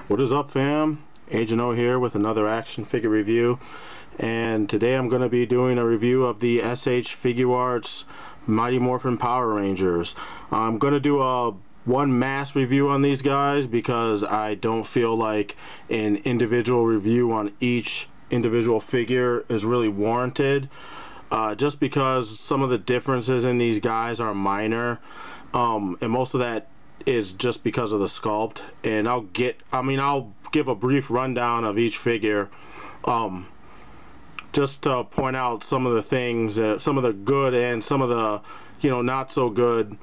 What is up, fam? Agent O here with another action figure review, and today I'm going to be doing a review of the SH Figuarts Mighty Morphin Power Rangers. I'm going to do a one mass review on these guys because I don't feel like an individual review on each individual figure is really warranted, just because some of the differences in these guys are minor, and most of that is just because of the sculpt. And I'll give a brief rundown of each figure, just to point out some of the things, some of the good and some of the not so good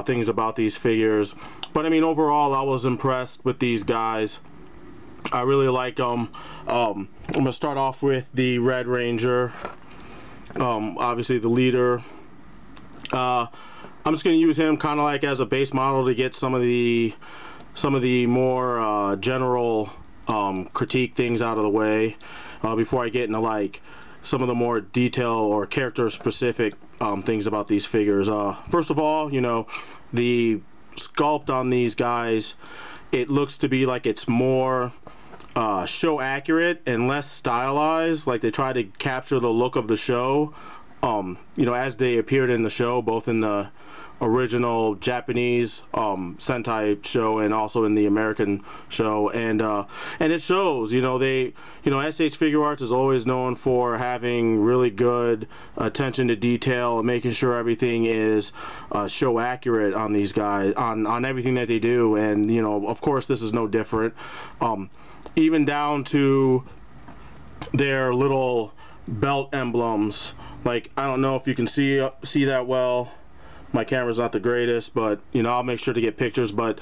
things about these figures. But I mean, overall I was impressed with these guys. I really like them. I'm gonna start off with the Red Ranger, obviously the leader. I'm just going to use him kind of like as a base model to get some of the more general critique things out of the way before I get into like some of the more detail or character specific things about these figures. First of all, the sculpt on these guys, it looks to be like it's more show accurate and less stylized. Like they try to capture the look of the show, as they appeared in the show, both in the original Japanese Sentai show and also in the American show, and it shows. SH Figuarts is always known for having really good attention to detail and making sure everything is show accurate on these guys, on everything that they do. And of course this is no different, even down to their little belt emblems. Like, I don't know if you can see that well. My camera's not the greatest, but I'll make sure to get pictures. But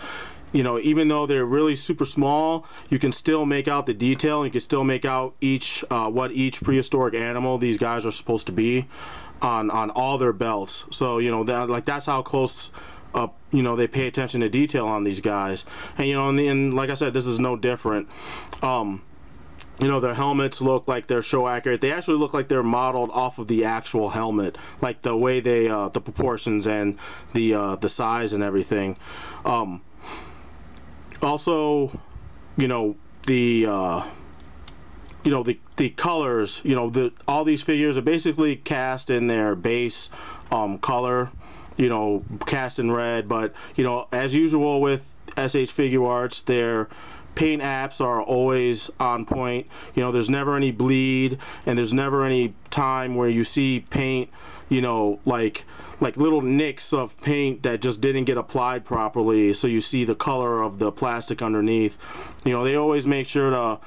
even though they're really super small, you can still make out the detail. You can still make out what each prehistoric animal these guys are supposed to be on all their belts. So that's how close up they pay attention to detail on these guys. And and like I said, this is no different. Their helmets look like they're show accurate. They actually look like they're modeled off of the actual helmet, like the way they the proportions and the size and everything. Also, the colors. All these figures are basically cast in their base color. Cast in red. But as usual with SH Figuarts, their paint apps are always on point. There's never any bleed, and there's never any time where you see paint, like little nicks of paint that just didn't get applied properly, so you see the color of the plastic underneath. They always make sure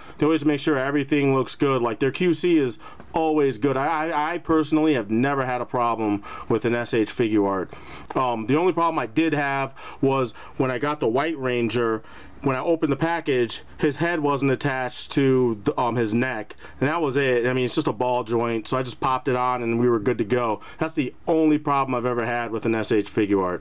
everything looks good. Like their QC is always good. I personally have never had a problem with an SH Figuart. The only problem I did have was when I got the White Ranger. When I opened the package, his head wasn't attached to his neck, and that was it. I mean, it's just a ball joint, so I just popped it on and we were good to go. That's the only problem I've ever had with an SH Figuart.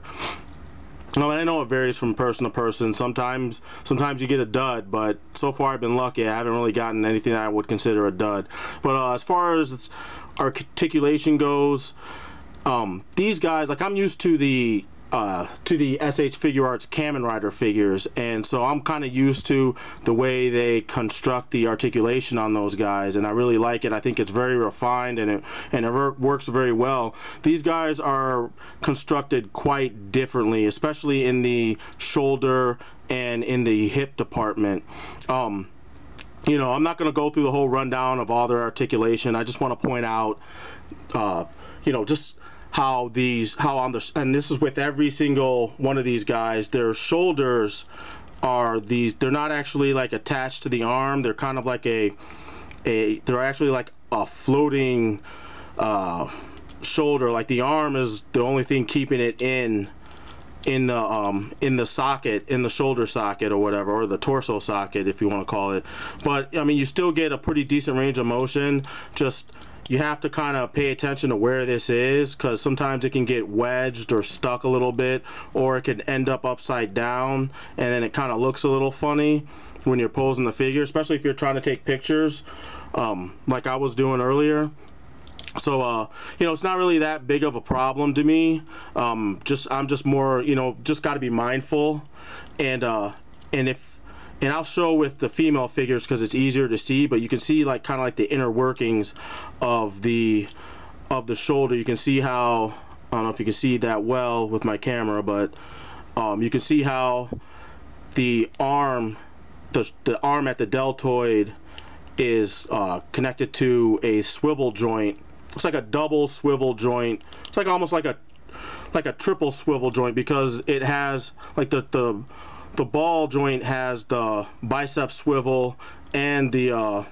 I know it varies from person to person. Sometimes you get a dud, but so far I've been lucky. I haven't really gotten anything that I would consider a dud. But as far as articulation goes, these guys, like, I'm used to the SH Figuarts Kamen Rider figures, and so I'm kind of used to the way they construct the articulation on those guys, and I really like it. I think it's very refined, and it works very well. These guys are constructed quite differently, especially in the shoulder and in the hip department. I'm not going to go through the whole rundown of all their articulation. I just want to point out just and this is with every single one of these guys, their shoulders are they're not actually like attached to the arm. They're kind of like they're actually like a floating shoulder. Like the arm is the only thing keeping it in the socket, in the shoulder socket or whatever, or the torso socket if you want to call it. But I mean, you still get a pretty decent range of motion. Just you have to kind of pay attention to where this is, because sometimes it can get wedged or stuck a little bit, or it can end up upside down, and then it kind of looks a little funny when you're posing the figure, especially if you're trying to take pictures like I was doing earlier. So it's not really that big of a problem to me. I'm just more, just got to be mindful, and if and I'll show with the female figures because it's easier to see, but you can see like kind of like the inner workings of the shoulder. You can see how, I don't know if you can see that well with my camera, but you can see how the arm at the deltoid is connected to a swivel joint. It's like a double swivel joint. It's like almost like a triple swivel joint, because it has like the ball joint has the bicep swivel and the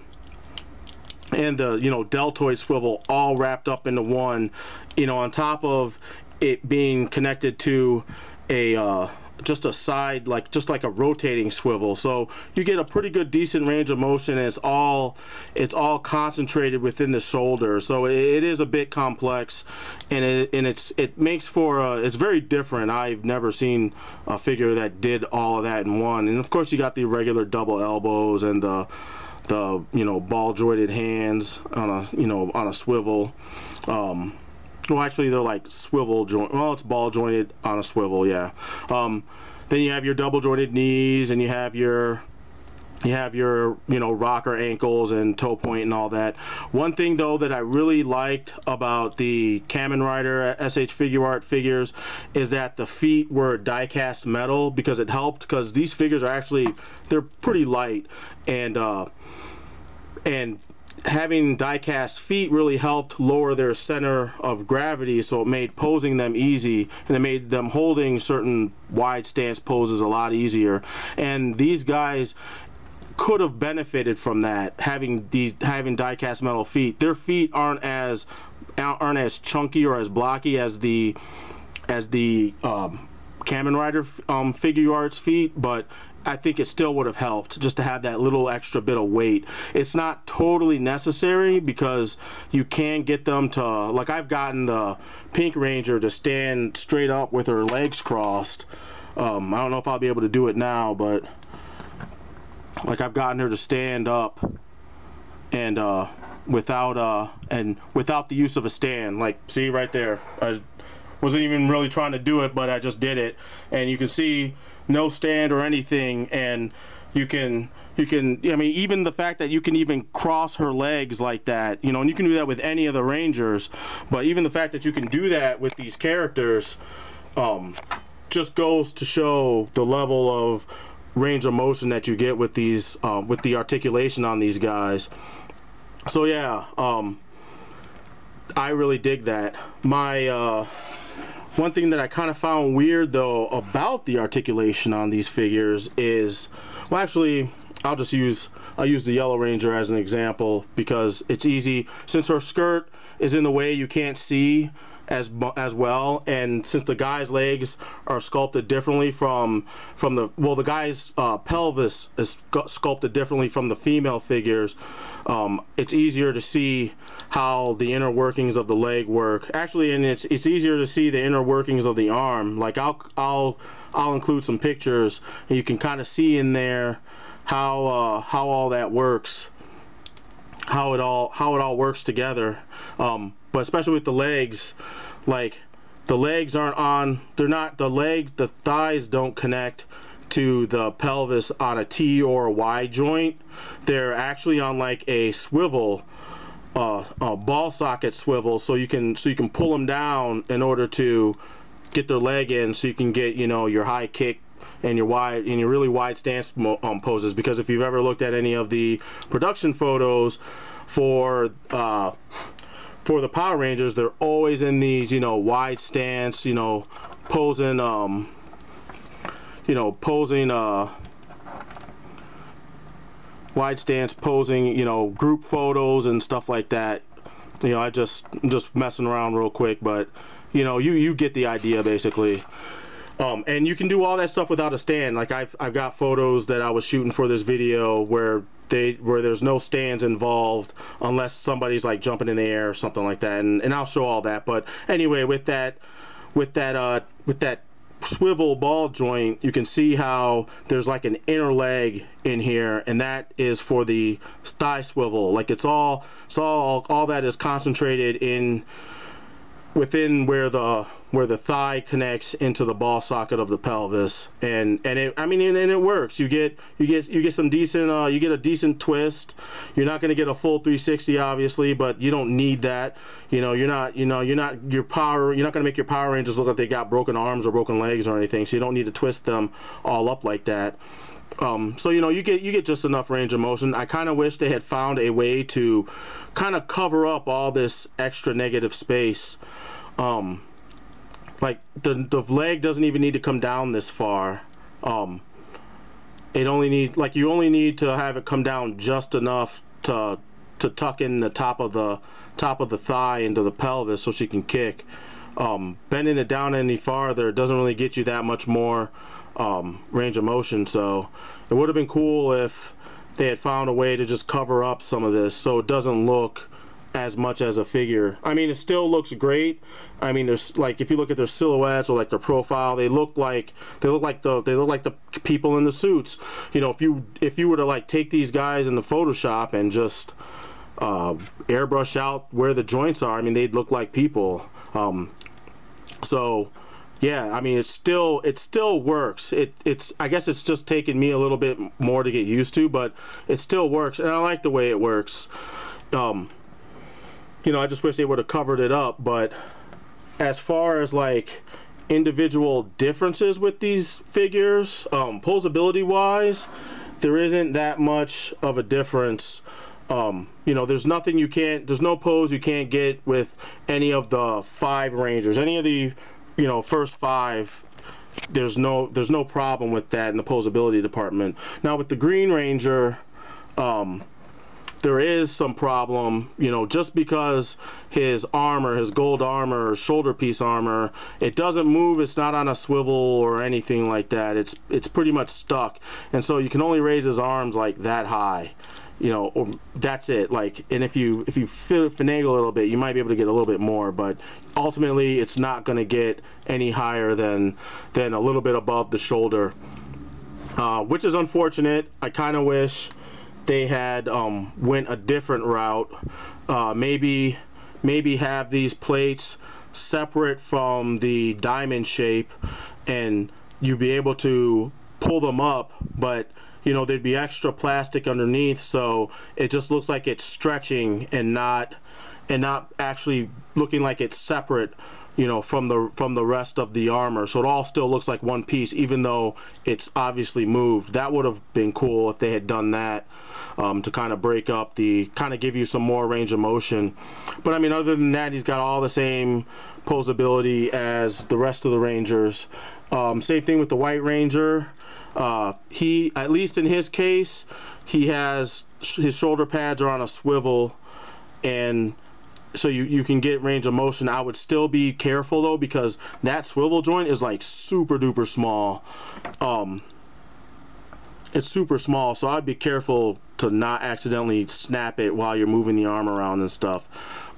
deltoid swivel all wrapped up into one, on top of it being connected to a just a side, just like a rotating swivel. So you get a pretty good decent range of motion, and it's all concentrated within the shoulder. So it is a bit complex, and it makes for it's very different. I've never seen a figure that did all of that in one. And of course you got the regular double elbows and the ball jointed hands on a swivel. Well, actually, they're like swivel joint. Well, it's ball jointed on a swivel, yeah. Then you have your double jointed knees, and you have your rocker ankles and toe point and all that. One thing though that I really liked about the Kamen Rider SH Figuart figures is that the feet were die-cast metal, because it helped, because these figures are actually, they're pretty light, and having die-cast feet really helped lower their center of gravity, so it made posing them easy, and it made them holding certain wide stance poses a lot easier. And these guys could have benefited from that, having die-cast metal feet. Their feet aren't as chunky or as blocky as the Kamen Rider Figuarts feet, but I think it still would have helped just to have that little extra bit of weight. It's not totally necessary, because you can get them to, like I've gotten the Pink Ranger to stand straight up with her legs crossed. I don't know if I'll be able to do it now, but like I've gotten her to stand up and without the use of a stand. Like, see right there, I wasn't even really trying to do it, but I just did it, and you can see no stand or anything. And you can I mean, even the fact that you can even cross her legs like that, and you can do that with any of the Rangers, but even the fact that you can do that with these characters just goes to show the level of range of motion that you get with these with the articulation on these guys. So yeah, I really dig that. My one thing that I kind of found weird though about the articulation on these figures is, well, actually I'll use the Yellow Ranger as an example, because it's easy. Since her skirt is in the way, you can't see as well, and since the guy's legs are sculpted differently from the guy's pelvis is sculpted differently from the female figures, it's easier to see how the inner workings of the leg work. Actually, and it's easier to see the inner workings of the arm. Like I'll include some pictures, and you can kind of see in there how all that works, how it all works together. But especially with the legs, like the legs aren't on, the thighs don't connect to the pelvis on a T or a Y joint. They're actually on like a swivel, a ball socket swivel, so you can pull them down in order to get their leg in, so you can get your high kick and your really wide stance poses. Because if you've ever looked at any of the production photos for the Power Rangers, they're always in these wide stance, posing wide stance posing, group photos and stuff like that. I'm just messing around real quick, but you get the idea basically. And you can do all that stuff without a stand. Like I've got photos that I was shooting for this video where there's no stands involved, unless somebody's like jumping in the air or something like that, and I'll show all that. But anyway, with that swivel ball joint, you can see how there's like an inner leg in here, and that is for the thigh swivel. Like all that is concentrated within where the where the thigh connects into the ball socket of the pelvis, and it, I mean, and it works. You get some decent, you get a decent twist. You're not going to get a full 360, obviously, but you don't need that. You know, you're not going to make your Power Rangers look like they got broken arms or broken legs or anything. So you don't need to twist them all up like that. So you know, you get just enough range of motion. I kind of wish they had found a way to kind of cover up all this extra negative space. Like the leg doesn't even need to come down this far. It only need, like, you only need to have it come down just enough to tuck in the top of the thigh into the pelvis so she can kick. Bending it down any farther doesn't really get you that much more range of motion. So it would have been cool if they had found a way to just cover up some of this so it doesn't look as much as a figure. I mean, it still looks great. I mean, there's, like, if you look at their silhouettes or like their profile, they look like the people in the suits. You know, if you were to like take these guys in the Photoshop and just airbrush out where the joints are, I mean, they'd look like people. So yeah, I mean, it still works. It's I guess it's just taken me a little bit more to get used to, but it still works, and I like the way it works. You know, I just wish they would have covered it up. But as far as like individual differences with these figures, posability wise, there isn't that much of a difference. You know, there's no pose you can't get with any of the 5 Rangers, any of the, you know, first 5. There's no problem with that in the posability department. Now with the Green Ranger, there is some problem, you know, just because his armor, his gold armor, shoulder piece armor, it doesn't move. It's not on a swivel or anything like that. It's pretty much stuck, and so you can only raise his arms like that high, you know, or that's it. Like, and if you finagle a little bit, you might be able to get a little bit more, but ultimately it's not going to get any higher than a little bit above the shoulder, which is unfortunate. I kind of wish they had went a different route. Maybe have these plates separate from the diamond shape, and you'd be able to pull them up, but you know, there'd be extra plastic underneath, so it just looks like it's stretching and not actually looking like it's separate, you know, from the rest of the armor. So it all still looks like one piece, even though it's obviously moved. That would have been cool if they had done that, to kind of break up kind of give you some more range of motion. But I mean, other than that, he's got all the same posability as the rest of the Rangers. Same thing with the White Ranger. He, at least in his case, he has his shoulder pads are on a swivel, and so you can get range of motion. I would still be careful though, because that swivel joint is like super duper small. It's super small, so I'd be careful to not accidentally snap it while you're moving the arm around and stuff.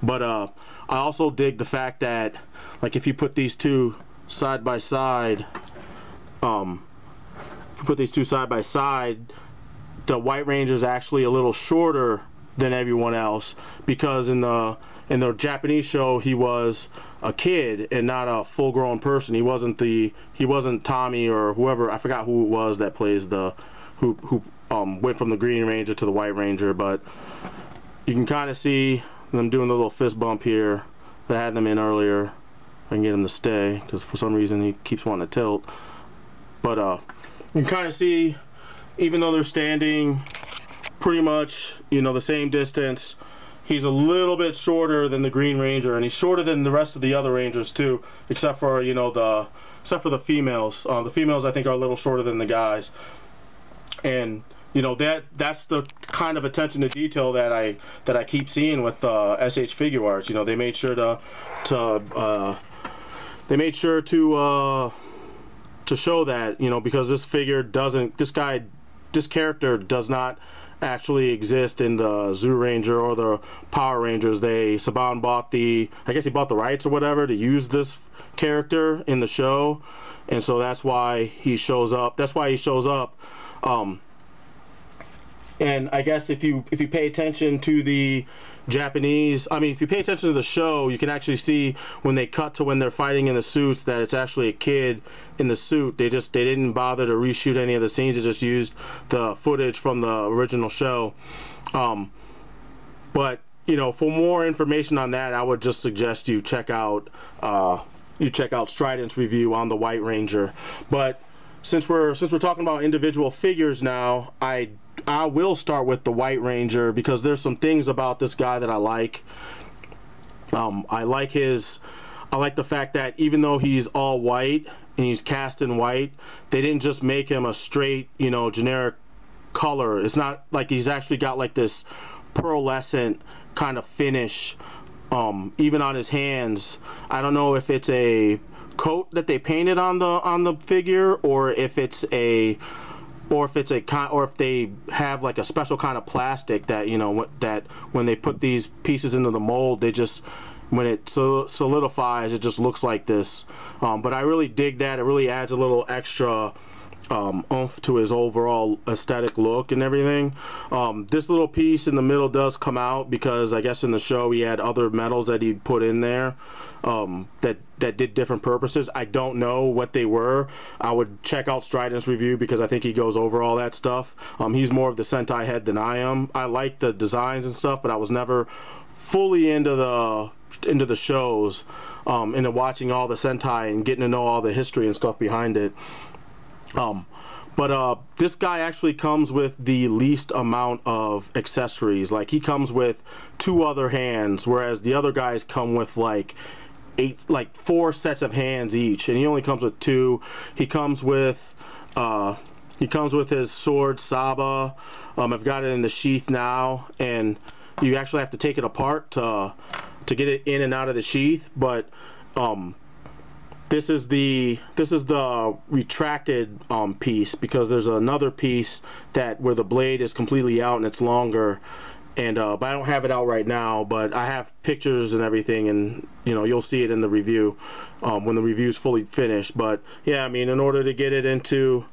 But I also dig the fact that, like, if you put these two side by side, the White Ranger is actually a little shorter than everyone else, because in the Japanese show he was a kid and not a full-grown person. He wasn't Tommy or whoever, I forgot who it was that plays who went from the Green Ranger to the White Ranger. But you can kind of see them doing the little fist bump here that I had them in earlier. I can get him to stay, because for some reason he keeps wanting to tilt. But you can kind of see, even though they're standing pretty much, you know, the same distance, he's a little bit shorter than the Green Ranger, and he's shorter than the rest of the other Rangers too, except for, you know, except for the females. The females, I think, are a little shorter than the guys. And you know, that's the kind of attention to detail that I keep seeing with SH Figuarts. You know, they made sure to show that, you know, because this character does not actually exist in the Zoo Ranger or the Power Rangers. Saban bought I guess he bought the rights or whatever to use this character in the show, and so that's why he shows up. And I guess if you pay attention to the Japanese, I mean, if you pay attention to the show, you can actually see when they cut to when they're fighting in the suits that it's actually a kid in the suit. They didn't bother to reshoot any of the scenes. They just used the footage from the original show. But you know, for more information on that, I would just suggest you check out Strydent's review on the White Ranger. But since we're talking about individual figures now, I will start with the White Ranger because there's some things about this guy that I like. I like the fact that even though he's all white and he's cast in white, they didn't just make him a straight, you know, generic color. It's not like he's actually got like this pearlescent kind of finish, even on his hands. I don't know if it's a coat that they painted on the figure, or if they have like a special kind of plastic that, you know, that when they put these pieces into the mold, they just, when it solidifies, it just looks like this. But I really dig that. It really adds a little extra oomph to his overall aesthetic look and everything. This little piece in the middle does come out because I guess in the show he had other metals that he'd put in there that did different purposes. I don't know what they were. I would check out Strydent's review because I think he goes over all that stuff. He's more of the Sentai head than I am. I like the designs and stuff, but I was never fully into the shows, into watching all the Sentai and getting to know all the history and stuff behind it. But this guy actually comes with the least amount of accessories. Like, he comes with 2 other hands, whereas the other guys come with like 4 sets of hands each, and he only comes with 2. He comes with his sword Saba. I've got it in the sheath now, and you actually have to take it apart to get it in and out of the sheath. But this is the retracted piece, because there's another piece where the blade is completely out and it's longer, and but I don't have it out right now, but I have pictures and everything, and you know, you'll see it in the review when the review's fully finished. But yeah, I mean, in order to get it into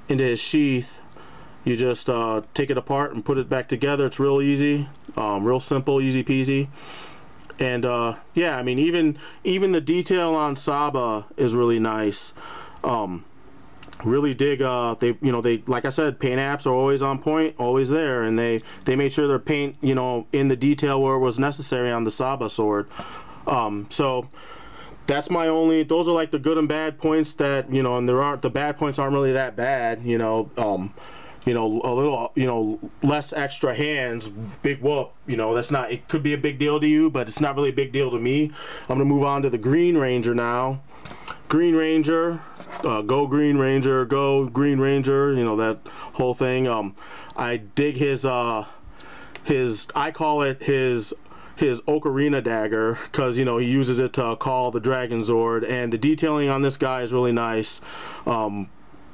his sheath, you just take it apart and put it back together. It's real easy, real simple, easy peasy. And yeah, I mean, even the detail on Saba is really nice. Really dig. They like I said, paint apps are always on point, always there, and they made sure their paint, you know, in the detail where it was necessary on the Saba sword. So that's my only. Those are like the good and bad points that, you know, and the bad points aren't really that bad. You know, a little, you know, less extra hands, big whoop, you know, that's not, it could be a big deal to you, but it's not really a big deal to me. I'm gonna move on to the Green Ranger now. Green Ranger, go Green Ranger, go Green Ranger, you know, that whole thing. I dig his I call it his Ocarina dagger, because, you know, he uses it to call the Dragon Zord, and the detailing on this guy is really nice.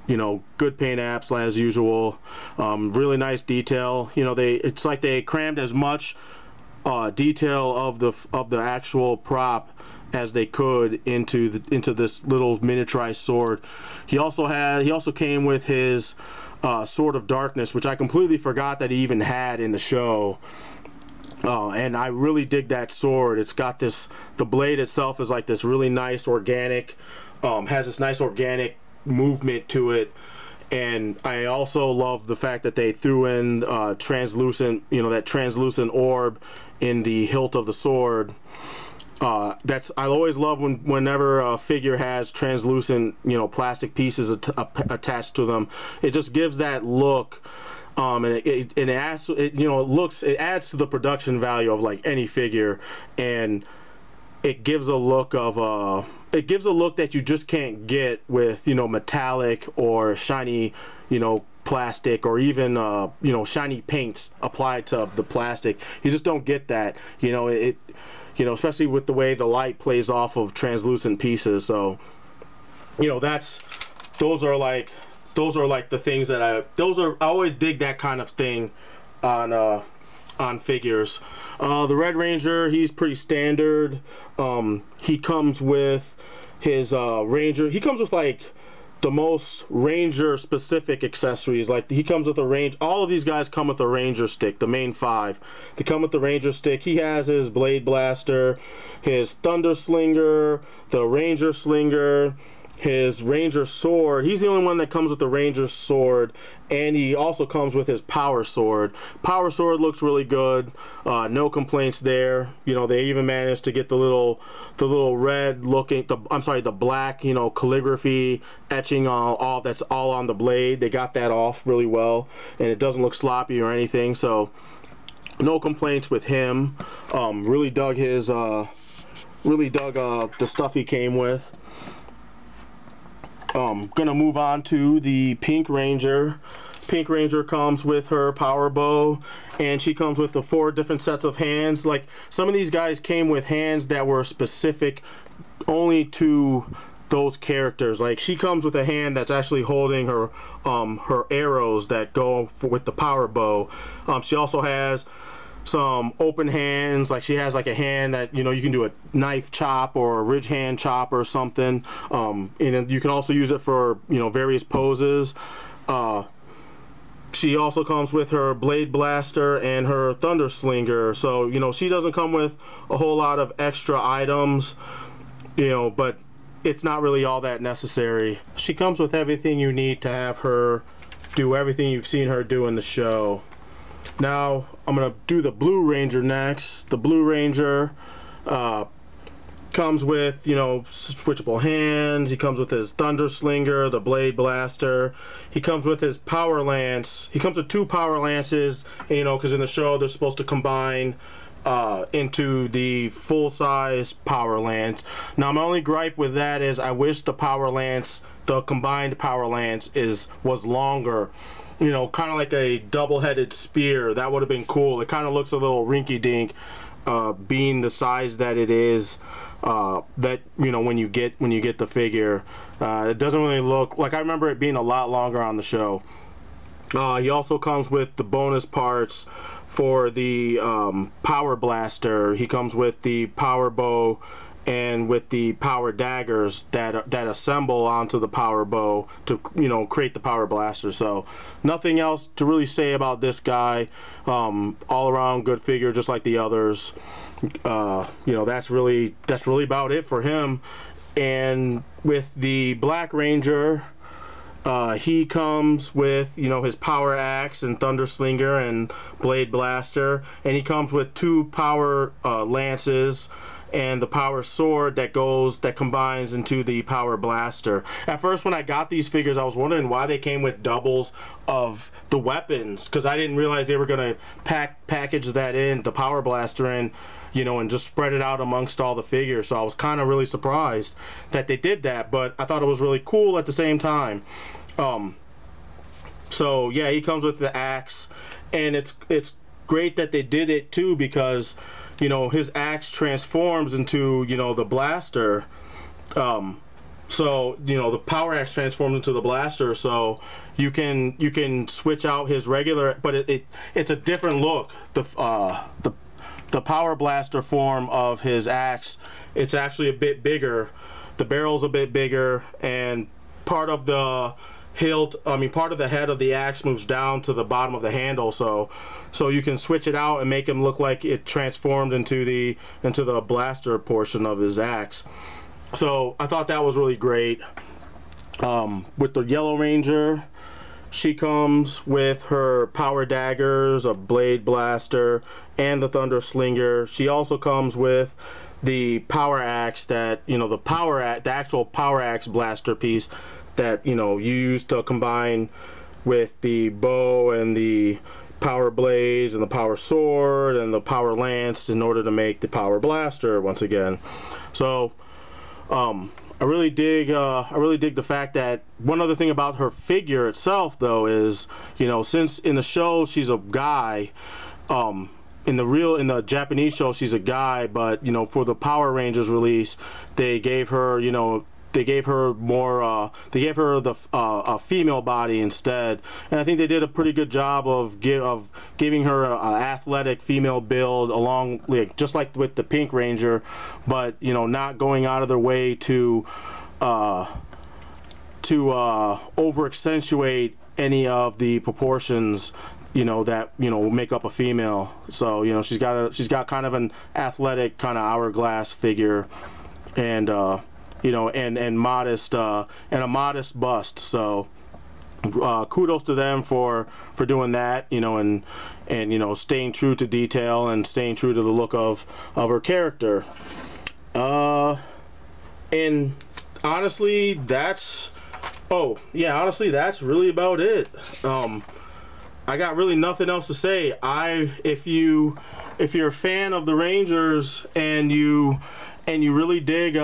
You know, good paint apps as usual. Really nice detail. You know, it's like they crammed as much detail of the actual prop as they could into this little miniaturized sword. He also came with his Sword of Darkness, which I completely forgot that he even had in the show. And I really dig that sword. It's got this, the blade itself is like this really nice organic, has this nice organic movement to it. And I also love the fact that they threw in translucent, you know, that translucent orb in the hilt of the sword. I always love whenever a figure has translucent, you know, plastic pieces attached to them. It just gives that look, and it adds, you know, it adds to the production value of like any figure, and it gives a look of it gives a look that you just can't get with, you know, metallic or shiny, you know, plastic, or even you know, shiny paints applied to the plastic. You just don't get that, you know, you know, especially with the way the light plays off of translucent pieces. So, you know, those are like the things that I always dig that kind of thing on figures. The Red Ranger, he's pretty standard. He comes with his Ranger. He comes with like the most Ranger specific accessories. Like he comes with a range, all of these guys come with a Ranger stick, the main 5. They come with the Ranger stick. He has his Blade Blaster, his Thunder Slinger, the Ranger Slinger, his Ranger Sword. He's the only one that comes with the Ranger Sword, and he also comes with his Power Sword. Power Sword looks really good. No complaints there. You know, they even managed to get the little red looking, the black, you know, calligraphy etching all that's all on the blade. They got that off really well, and it doesn't look sloppy or anything. So no complaints with him. Really dug his the stuff he came with. Gonna move on to the Pink Ranger. Pink Ranger comes with her power bow, and she comes with the 4 different sets of hands. Like some of these guys came with hands that were specific only to those characters. Like she comes with a hand that's actually holding her her arrows that go with the power bow. She also has some open hands, like she has like a hand that, you know, you can do a knife chop or a ridge hand chop or something, and you can also use it for, you know, various poses. She also comes with her Blade Blaster and her Thunder Slinger, so, you know, she doesn't come with a whole lot of extra items, you know, but it's not really all that necessary. She comes with everything you need to have her do everything you've seen her do in the show. Now I'm gonna do the Blue Ranger next. The Blue Ranger comes with, you know, switchable hands. He comes with his Thunder Slinger, the Blade Blaster. He comes with his Power Lance. He comes with 2 Power Lances, you know, because in the show they're supposed to combine into the full-size Power Lance. Now my only gripe with that is I wish the Power Lance, the combined Power Lance, was longer. You know, kind of like a double-headed spear. That would have been cool. It kind of looks a little rinky-dink, being the size that it is. That, you know, when you get the figure, it doesn't really look like. I remember it being a lot longer on the show. He also comes with the bonus parts for the Power Blaster. He comes with the Power Bow and with the power daggers that assemble onto the power bow to, you know, create the Power Blaster. So nothing else to really say about this guy. All around good figure, just like the others. You know, that's really about it for him. And with the Black Ranger, he comes with, you know, his Power Axe and Thunder Slinger and Blade Blaster, and he comes with 2 Power Lances and the Power Sword that combines into the Power Blaster. At first, when I got these figures, I was wondering why they came with doubles of the weapons, because I didn't realize they were gonna package that in, the Power Blaster in, you know, and just spread it out amongst all the figures. So I was kind of really surprised that they did that, but I thought it was really cool at the same time. So yeah, he comes with the axe, and it's great that they did it too, because, you know, his axe transforms into, you know, the blaster. So, you know, the Power Axe transforms into the blaster, so you can switch out his regular, but it's a different look. The Power Blaster form of his axe, it's actually a bit bigger. The barrel's a bit bigger, and part of the part of the head of the axe moves down to the bottom of the handle, so you can switch it out and make him look like it transformed into the blaster portion of his axe. So I thought that was really great. With the Yellow Ranger, she comes with her Power Daggers, a Blade Blaster, and the Thunder Slinger. She also comes with the Power Axe, that, you know, the actual Power Axe blaster piece that, you know, you use to combine with the bow and the Power Blades and the Power Sword and the Power Lance in order to make the Power Blaster once again. So I really dig the fact that one other thing about her figure itself, though, is, you know, since in the show she's a guy, in the Japanese show she's a guy, but, you know, for the Power Rangers release, they gave her, you know, they gave her more, they gave her a female body instead, and I think they did a pretty good job of giving her an athletic female build, along, like, just like with the Pink Ranger, but, you know, not going out of their way to to over accentuate any of the proportions, you know, that, you know, make up a female. So, you know, she's got kind of an athletic kind of hourglass figure, and you know, and modest, and a modest bust. So kudos to them for doing that, you know, and you know, staying true to detail and staying true to the look of her character. And honestly, that's that's really about it. I got really nothing else to say. If you're a fan of the Rangers and you really dig SH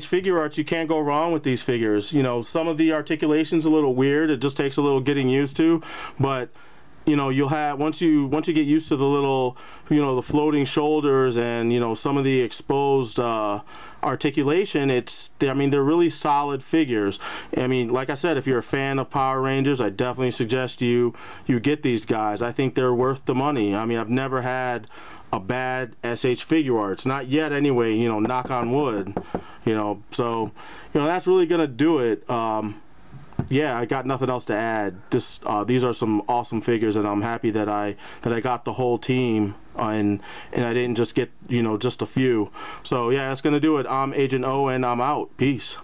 Figuarts, you can't go wrong with these figures. You know, some of the articulation's a little weird. It just takes a little getting used to, but you know, you'll have, once you get used to the little, you know, the floating shoulders and, you know, some of the exposed articulation, I mean, they're really solid figures. I mean, like I said, if you're a fan of Power Rangers, I definitely suggest you get these guys. I think they're worth the money. I mean, I've never had a bad SH Figuarts, not yet anyway, you know, knock on wood, you know. So, you know, that's really gonna do it. Yeah, I got nothing else to add. These are some awesome figures, and I'm happy that I got the whole team, and I didn't just get, you know, just a few. So yeah, that's gonna do it. I'm Agent O, and I'm out. Peace.